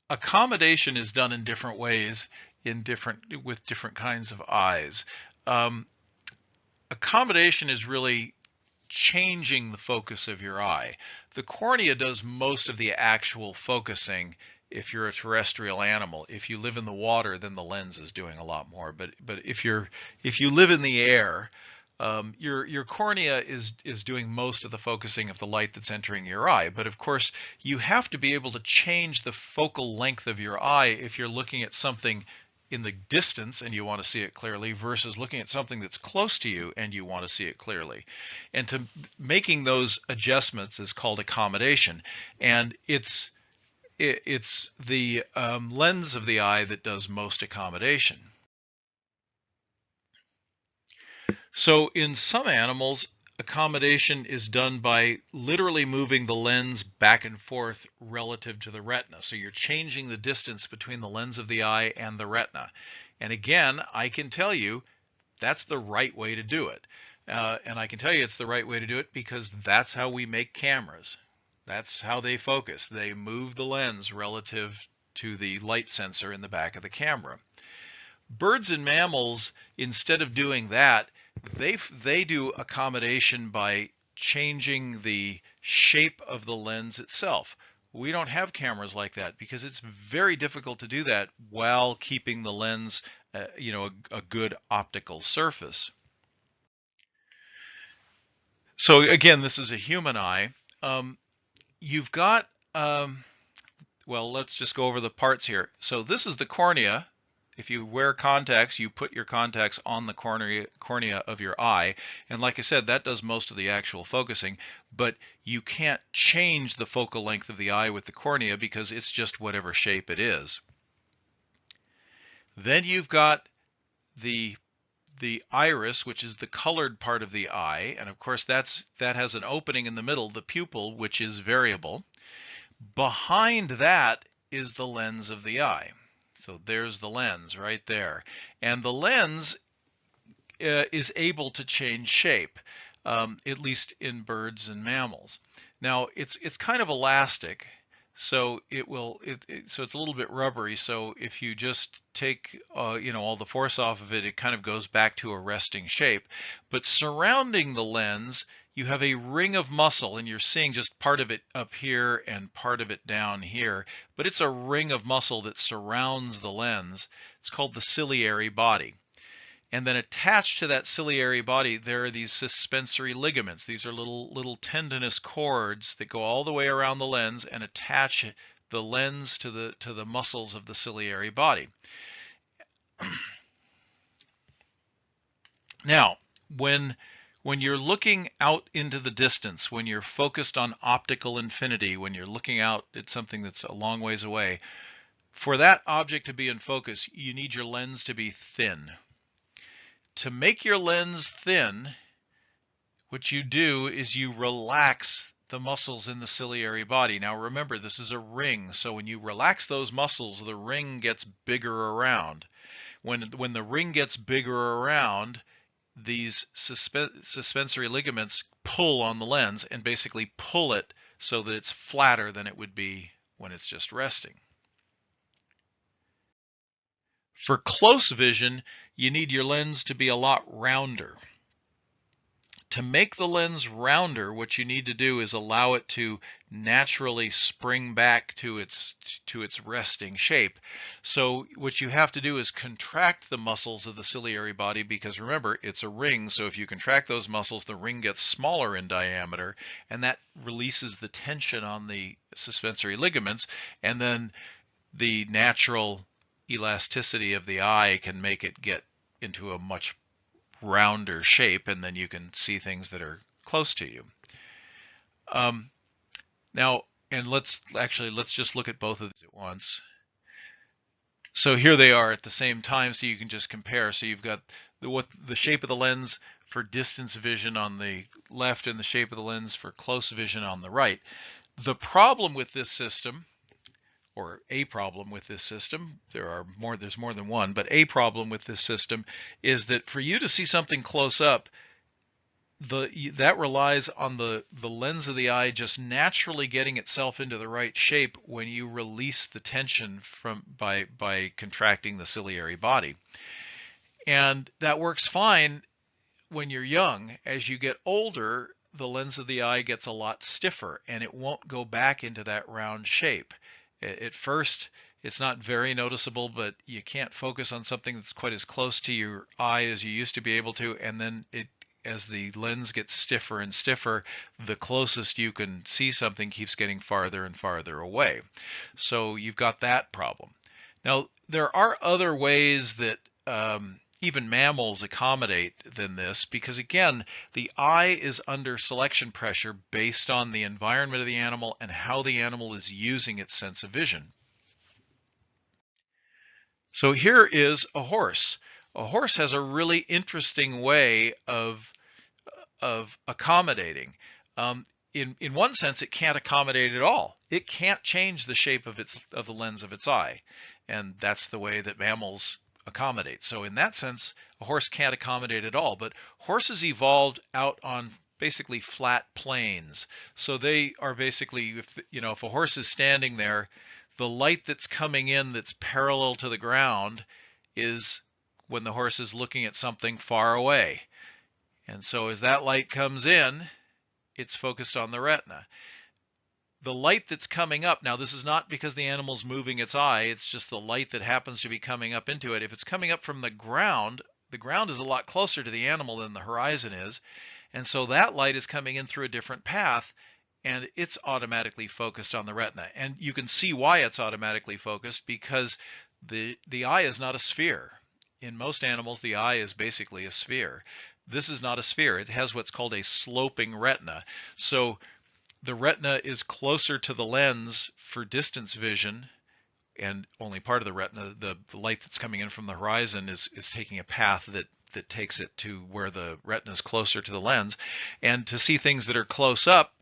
accommodation is done in different ways with different kinds of eyes. Um, Accommodation is really changing the focus of your eye. The cornea does most of the actual focusing if you're a terrestrial animal. If you live in the water, then the lens is doing a lot more. But if you live in the air, your cornea is doing most of the focusing of the light that's entering your eye. But of course, you have to be able to change the focal length of your eye if you're looking at something in the distance and you want to see it clearly versus looking at something that's close to you and you want to see it clearly. And to making those adjustments is called accommodation. And it's the lens of the eye that does most accommodation. So in some animals, accommodation is done by literally moving the lens back and forth relative to the retina. So you're changing the distance between the lens of the eye and the retina. And again, I can tell you that's the right way to do it. And I can tell you it's the right way to do it because that's how we make cameras. That's how they focus. They move the lens relative to the light sensor in the back of the camera. Birds and mammals, instead of doing that, they do accommodation by changing the shape of the lens itself. We don't have cameras like that because it's very difficult to do that while keeping the lens, a good optical surface. So again, this is a human eye. You've got, well, let's just go over the parts here. So this is the cornea. If you wear contacts, you put your contacts on the cornea of your eye. And like I said, that does most of the actual focusing, but you can't change the focal length of the eye with the cornea because it's just whatever shape it is. Then you've got the iris, which is the colored part of the eye. And of course, that has an opening in the middle, the pupil, which is variable. Behind that is the lens of the eye. So there's the lens right there. And the lens is able to change shape, at least in birds and mammals. Now, it's kind of elastic, so so it's a little bit rubbery. So if you just take all the force off of it, it kind of goes back to a resting shape. But surrounding the lens, you have a ring of muscle, and you're seeing just part of it up here and part of it down here, but it's a ring of muscle that surrounds the lens. It's called the ciliary body. And then attached to that ciliary body, there are these suspensory ligaments. These are little tendinous cords that go all the way around the lens and attach the lens to the muscles of the ciliary body. Now, when you're looking out into the distance, when you're focused on optical infinity, when you're looking out at something that's a long ways away, for that object to be in focus, you need your lens to be thin. To make your lens thin, what you do is you relax the muscles in the ciliary body. Now remember, this is a ring, so when you relax those muscles, the ring gets bigger around. When the ring gets bigger around, these suspensory ligaments pull on the lens and basically pull it so that it's flatter than it would be when it's just resting. For close vision, you need your lens to be a lot rounder. To make the lens rounder, what you need to do is allow it to naturally spring back to its resting shape. So what you have to do is contract the muscles of the ciliary body, because remember, it's a ring, so if you contract those muscles, the ring gets smaller in diameter, and that releases the tension on the suspensory ligaments, and then the natural elasticity of the eye can make it get into a much rounder shape, and then you can see things that are close to you. Now, and let's just look at both of these at once. So here they are at the same time, so you can just compare. So you've got the shape of the lens for distance vision on the left and the shape of the lens for close vision on the right. The problem with this system, or a problem with this system, there's more than one, but a problem with this system is that for you to see something close up, that relies on the lens of the eye just naturally getting itself into the right shape when you release the tension by contracting the ciliary body. And that works fine when you're young. As you get older, the lens of the eye gets a lot stiffer and it won't go back into that round shape. At first, it's not very noticeable, but you can't focus on something that's quite as close to your eye as you used to be able to, and then as the lens gets stiffer and stiffer, the closest you can see something keeps getting farther and farther away. So you've got that problem. Now, there are other ways that even mammals accommodate than this, because again, the eye is under selection pressure based on the environment of the animal and how the animal is using its sense of vision. So here is a horse. A horse has a really interesting way of accommodating. In one sense, it can't accommodate at all. It can't change the shape of the lens of its eye, and that's the way that mammals accommodate. So in that sense, a horse can't accommodate at all. But horses evolved out on basically flat plains. So they are basically, if a horse is standing there, the light that's coming in that's parallel to the ground is when the horse is looking at something far away. And so as that light comes in, it's focused on the retina. The light that's coming up, now this is not because the animal's moving its eye, it's just the light that happens to be coming up into it. If it's coming up from the ground is a lot closer to the animal than the horizon is, and so that light is coming in through a different path, and it's automatically focused on the retina. And you can see why it's automatically focused, because the eye is not a sphere. In most animals, the eye is basically a sphere. This is not a sphere. It has what's called a sloping retina. So the retina is closer to the lens for distance vision, and only part of the retina, the light that's coming in from the horizon is taking a path that takes it to where the retina is closer to the lens. And to see things that are close up,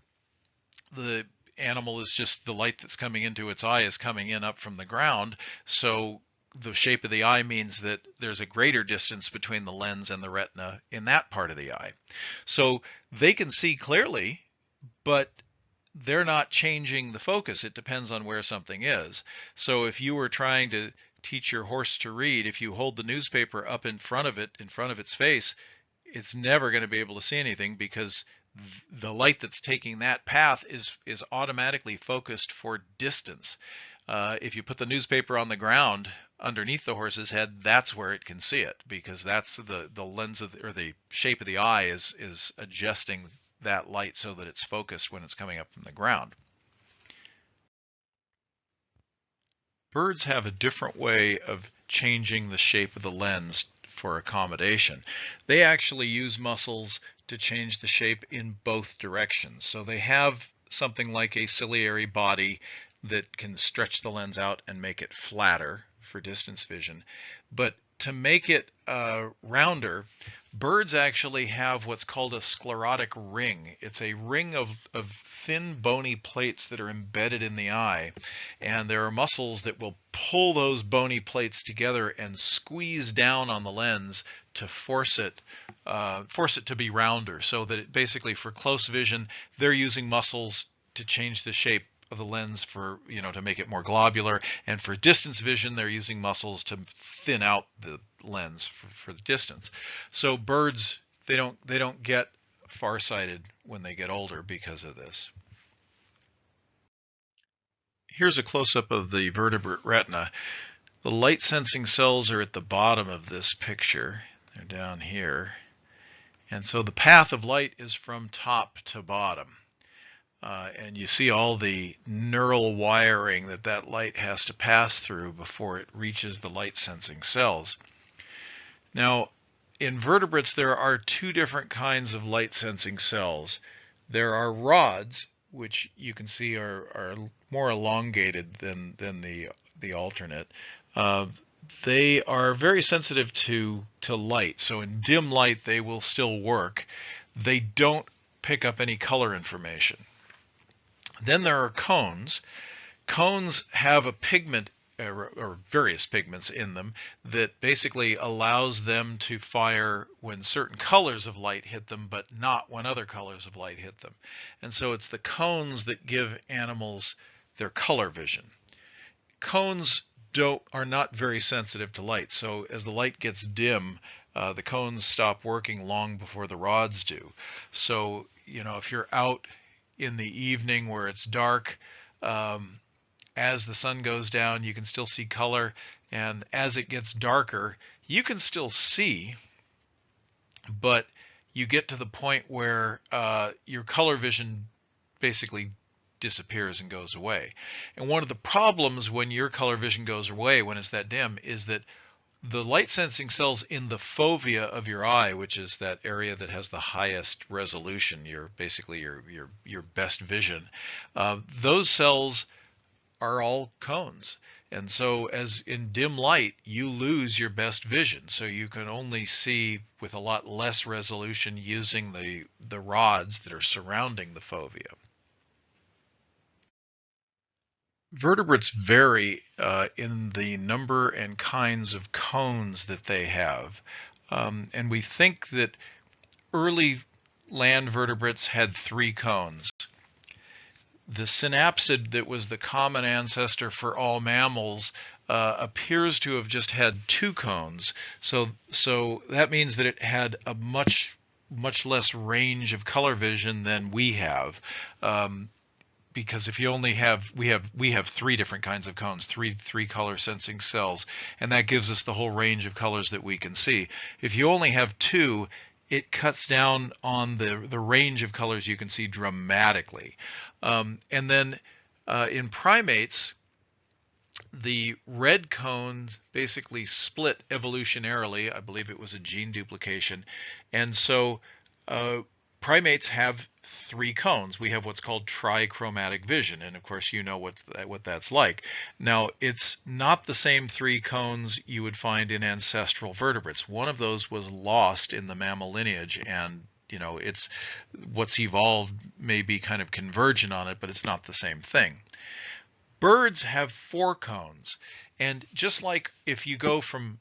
the animal is just, the light that's coming into its eye is coming in up from the ground. So the shape of the eye means that there's a greater distance between the lens and the retina in that part of the eye. So they can see clearly, but they're not changing the focus. It depends on where something is. So if you were trying to teach your horse to read, if you hold the newspaper up in front of it, in front of its face, it's never going to be able to see anything, because the light that's taking that path is automatically focused for distance. If you put the newspaper on the ground underneath the horse's head, that's where it can see it, because that's the lens of or the shape of the eye is adjusting that light so that it's focused when it's coming up from the ground. Birds have a different way of changing the shape of the lens for accommodation. They actually use muscles to change the shape in both directions. So they have something like a ciliary body that can stretch the lens out and make it flatter for distance vision. But to make it rounder, birds actually have what's called a sclerotic ring. It's a ring of thin bony plates that are embedded in the eye, and there are muscles that will pull those bony plates together and squeeze down on the lens to force it to be rounder, so that it basically, for close vision, they're using muscles to change the shape of the lens for, to make it more globular, and for distance vision they're using muscles to thin out the lens for the distance. So birds, they don't get farsighted when they get older because of this. Here's a close-up of the vertebrate retina. The light sensing cells are at the bottom of this picture. They're down here, and so the path of light is from top to bottom. And you see all the neural wiring that light has to pass through before it reaches the light sensing cells. Now, in vertebrates, there are two different kinds of light sensing cells. There are rods, which you can see are more elongated than the alternate. They are very sensitive to light, so in dim light they will still work. They don't pick up any color information. Then there are cones. Cones have a pigment or various pigments in them that basically allows them to fire when certain colors of light hit them, but not when other colors of light hit them. And so it's the cones that give animals their color vision. Cones are not very sensitive to light, so as the light gets dim, the cones stop working long before the rods do. So, if you're out in the evening where it's dark, as the sun goes down, you can still see color, and as it gets darker, you can still see, but you get to the point where your color vision basically disappears and goes away. And one of the problems when your color vision goes away, when it's that dim, is that the light sensing cells in the fovea of your eye, which is that area that has the highest resolution, basically your best vision, those cells are all cones. And so as in dim light, you lose your best vision. So you can only see with a lot less resolution using the rods that are surrounding the fovea. Vertebrates vary in the number and kinds of cones that they have. And we think that early land vertebrates had 3 cones. The synapsid that was the common ancestor for all mammals appears to have just had 2 cones. So that means that it had a much less range of color vision than we have. Because if you only have, we have 3 different kinds of cones, three color sensing cells, and that gives us the whole range of colors that we can see. If you only have 2, it cuts down on the range of colors you can see dramatically. And then in primates, the red cones basically split evolutionarily. I believe it was a gene duplication. And so primates have 3 cones. We have what's called trichromatic vision, and of course you know what that's like. Now, it's not the same 3 cones you would find in ancestral vertebrates. One of those was lost in the mammal lineage, and it's what's evolved may be kind of convergent on it, but it's not the same thing. Birds have 4 cones, and just like if you go from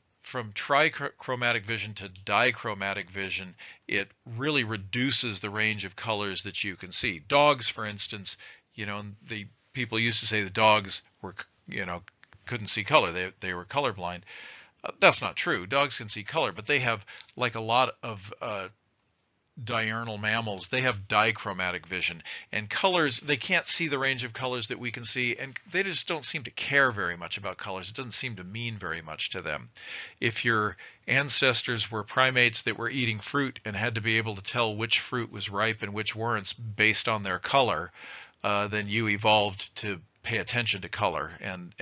trichromatic vision to dichromatic vision, it really reduces the range of colors that you can see. Dogs, for instance, the people used to say the dogs were, couldn't see color. They were colorblind. That's not true. Dogs can see color, but they have, like a lot of diurnal mammals, they have dichromatic vision, and colors, they can't see the range of colors that we can see, and they just don't seem to care very much about colors. It doesn't seem to mean very much to them. If your ancestors were primates that were eating fruit and had to be able to tell which fruit was ripe and which weren't based on their color, then you evolved to pay attention to color, and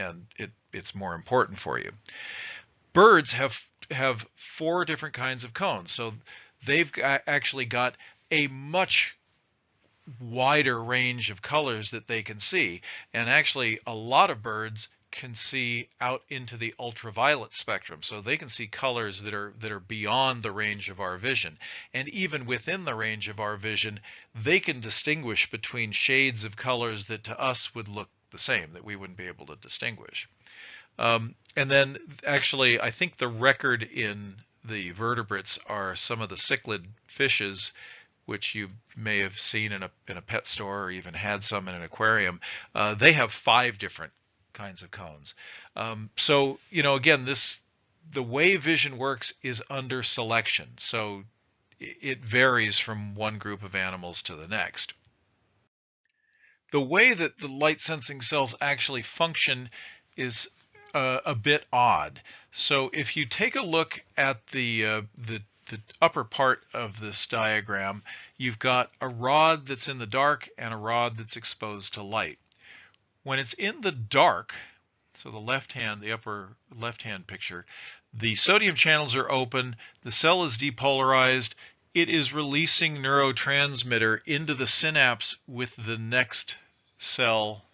it's more important for you. Birds have 4 different kinds of cones, so they've actually got a much wider range of colors that they can see. And actually, a lot of birds can see out into the ultraviolet spectrum. So they can see colors that are beyond the range of our vision. And even within the range of our vision, they can distinguish between shades of colors that to us would look the same, that we wouldn't be able to distinguish. And then actually, I think the record in the vertebrates are some of the cichlid fishes, which you may have seen in a pet store or even had some in an aquarium. They have 5 different kinds of cones. So, again, the way vision works is under selection. So it varies from one group of animals to the next. The way that the light sensing cells actually function is a bit odd. So if you take a look at the upper part of this diagram, you've got a rod that's in the dark and a rod that's exposed to light. When it's in the dark, so the upper left-hand picture, the sodium channels are open, the cell is depolarized, it is releasing neurotransmitter into the synapse with the next cell,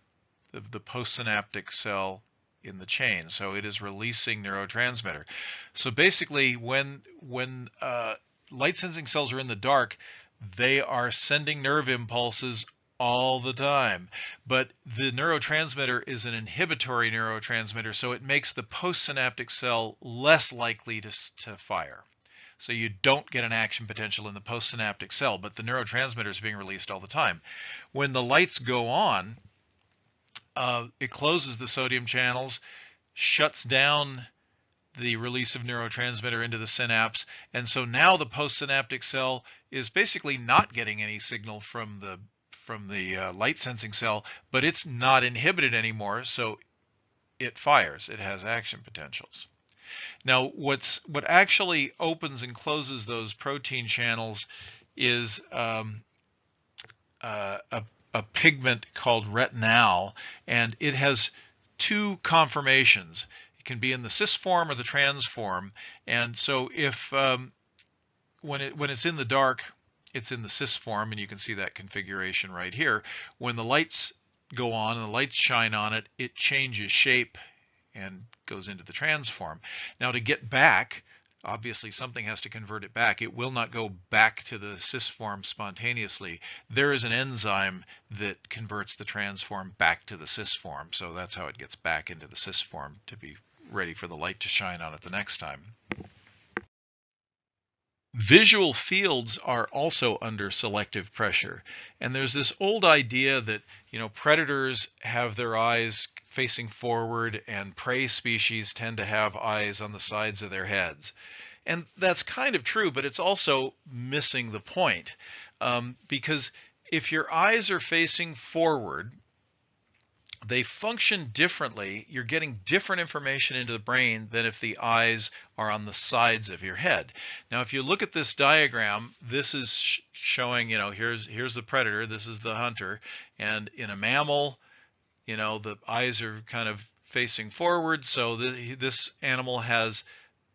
the postsynaptic cell in the chain. So it is releasing neurotransmitter. So basically, when light sensing cells are in the dark, they are sending nerve impulses all the time. But the neurotransmitter is an inhibitory neurotransmitter, so it makes the postsynaptic cell less likely to fire. So you don't get an action potential in the postsynaptic cell, but the neurotransmitter is being released all the time. When the lights go on, it closes the sodium channels, shuts down the release of neurotransmitter into the synapse, and so now the postsynaptic cell is basically not getting any signal from the light sensing cell, but it's not inhibited anymore, so it fires. It has action potentials. Now, what actually opens and closes those protein channels is a pigment called retinal, and it has two conformations. It can be in the cis form or the trans form, and so if when it's in the dark, it's in the cis form, and you can see that configuration right here. When the lights go on and the lights shine on it, it changes shape and goes into the trans form. Now, to get back, obviously something has to convert it back. It will not go back to the cis form spontaneously. There is an enzyme that converts the trans form back to the cis form, so that's how it gets back into the cis form to be ready for the light to shine on it the next time. Visual fields are also under selective pressure, and there's this old idea that predators have their eyes facing forward and prey species tend to have eyes on the sides of their heads. And that's kind of true, but it's also missing the point, because if your eyes are facing forward, they function differently. You're getting different information into the brain than if the eyes are on the sides of your head. Now, if you look at this diagram, this is showing, here's the predator, this is the hunter, and in a mammal, the eyes are kind of facing forward, so this animal has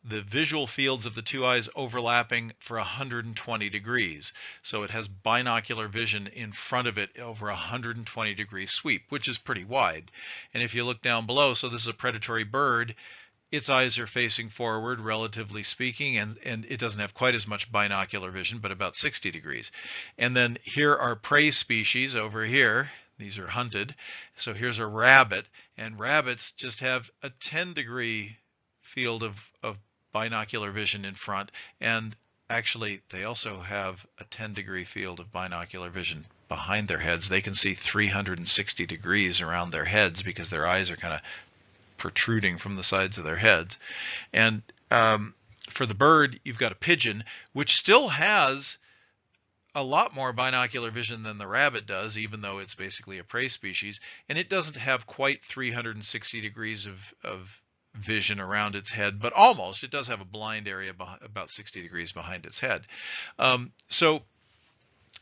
the visual fields of the two eyes overlapping for 120 degrees. So it has binocular vision in front of it over 120 degree sweep, which is pretty wide. And if you look down below, so this is a predatory bird, its eyes are facing forward, relatively speaking, and it doesn't have quite as much binocular vision, but about 60 degrees. And then here are prey species over here. These are hunted. So here's a rabbit, and rabbits just have a 10-degree field of binocular vision in front, and actually they also have a 10-degree field of binocular vision behind their heads. They can see 360 degrees around their heads because their eyes are kind of protruding from the sides of their heads. And for the bird, you've got a pigeon, which still has a lot more binocular vision than the rabbit does, even though it's basically a prey species, and it doesn't have quite 360 degrees of vision around its head, but almost. It does have a blind area about 60 degrees behind its head. So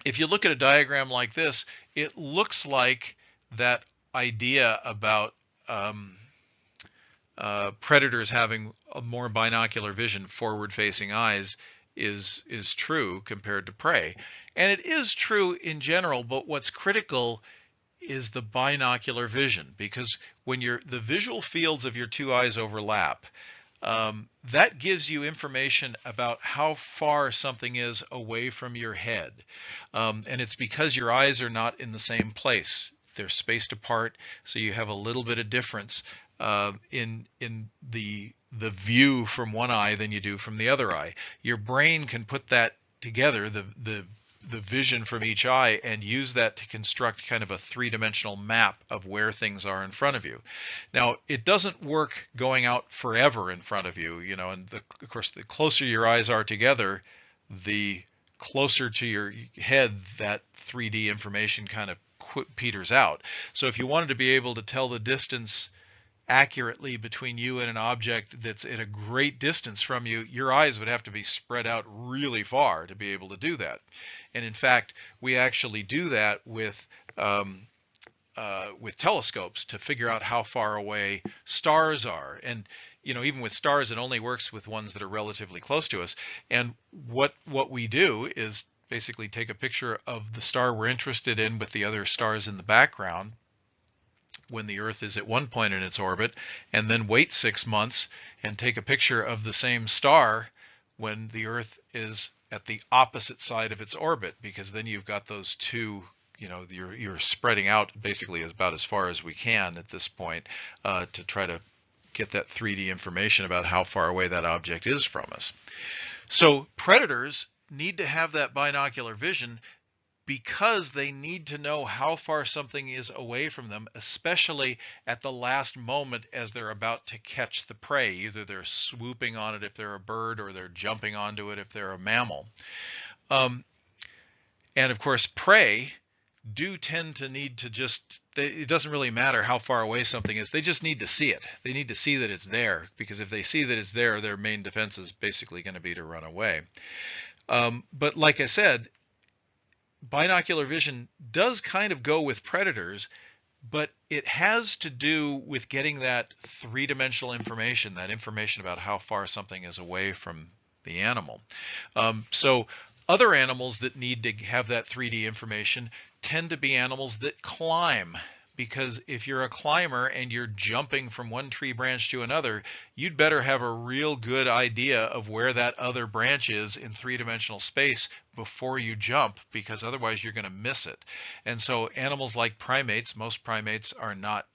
if you look at a diagram like this, it looks like that idea about predators having a more binocular vision, forward-facing eyes, is true compared to prey. And it is true in general, but what's critical is the binocular vision, because when the visual fields of your two eyes overlap, that gives you information about how far something is away from your head. And it's because your eyes are not in the same place. They're spaced apart, so you have a little bit of difference in the view from one eye than you do from the other eye. Your brain can put that together, the vision from each eye, and use that to construct kind of a three-dimensional map of where things are in front of you. Now, it doesn't work going out forever in front of you, and of course, the closer your eyes are together, the closer to your head that 3D information kind of peters out. So if you wanted to be able to tell the distance accurately between you and an object that's at a great distance from you, your eyes would have to be spread out really far to be able to do that. And in fact, we actually do that with telescopes to figure out how far away stars are. And even with stars, it only works with ones that are relatively close to us. And what we do is basically take a picture of the star we're interested in with the other stars in the background when the Earth is at one point in its orbit, and then wait 6 months and take a picture of the same star when the Earth is at the opposite side of its orbit, because then you've got those two you're spreading out basically about as far as we can at this point to try to get that 3D information about how far away that object is from us. So predators need to have that binocular vision because they need to know how far something is away from them, especially at the last moment as they're about to catch the prey. Either they're swooping on it if they're a bird, or they're jumping onto it if they're a mammal. And of course, prey do tend to need to it doesn't really matter how far away something is, they just need to see it. They need to see that it's there, because if they see that it's there, their main defense is basically going to be to run away. But like I said, binocular vision does kind of go with predators, but it has to do with getting that three-dimensional information, that information about how far something is away from the animal. So other animals that need to have that 3D information tend to be animals that climb, because if you're a climber and you're jumping from one tree branch to another, you'd better have a real good idea of where that other branch is in three-dimensional space before you jump, because otherwise you're going to miss it. And so animals like primates, most primates are not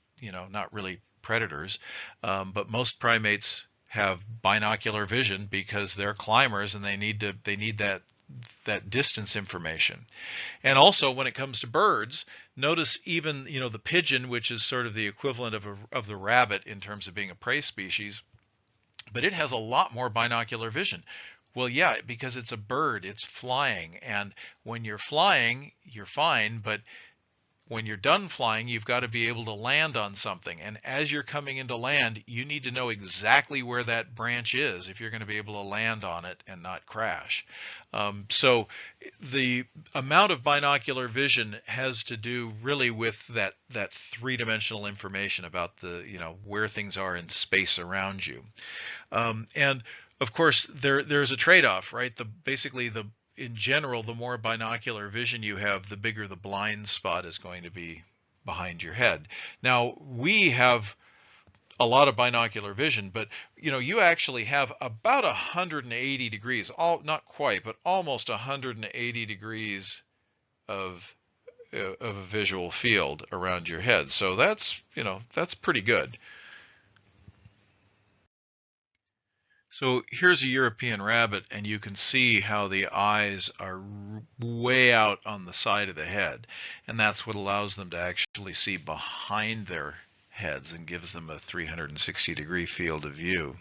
really predators, but most primates have binocular vision because they're climbers and they need that distance information. And also, when it comes to birds, notice even the pigeon, which is sort of the equivalent of the rabbit in terms of being a prey species, but it has a lot more binocular vision. Well, yeah, because it's a bird, it's flying, and when you're flying, you're fine, but when you're done flying, you've got to be able to land on something. And as you're coming into land, you need to know exactly where that branch is if you're going to be able to land on it and not crash. So the amount of binocular vision has to do really with that three-dimensional information about where things are in space around you. And of course, there's a trade-off, right? In general, the more binocular vision you have, the bigger the blind spot is going to be behind your head. Now, we have a lot of binocular vision, but you actually have about 180 degrees, not quite, but almost 180 degrees of a visual field around your head. So that's pretty good. So here's a European rabbit, and you can see how the eyes are way out on the side of the head, and that's what allows them to actually see behind their heads and gives them a 360-degree field of view.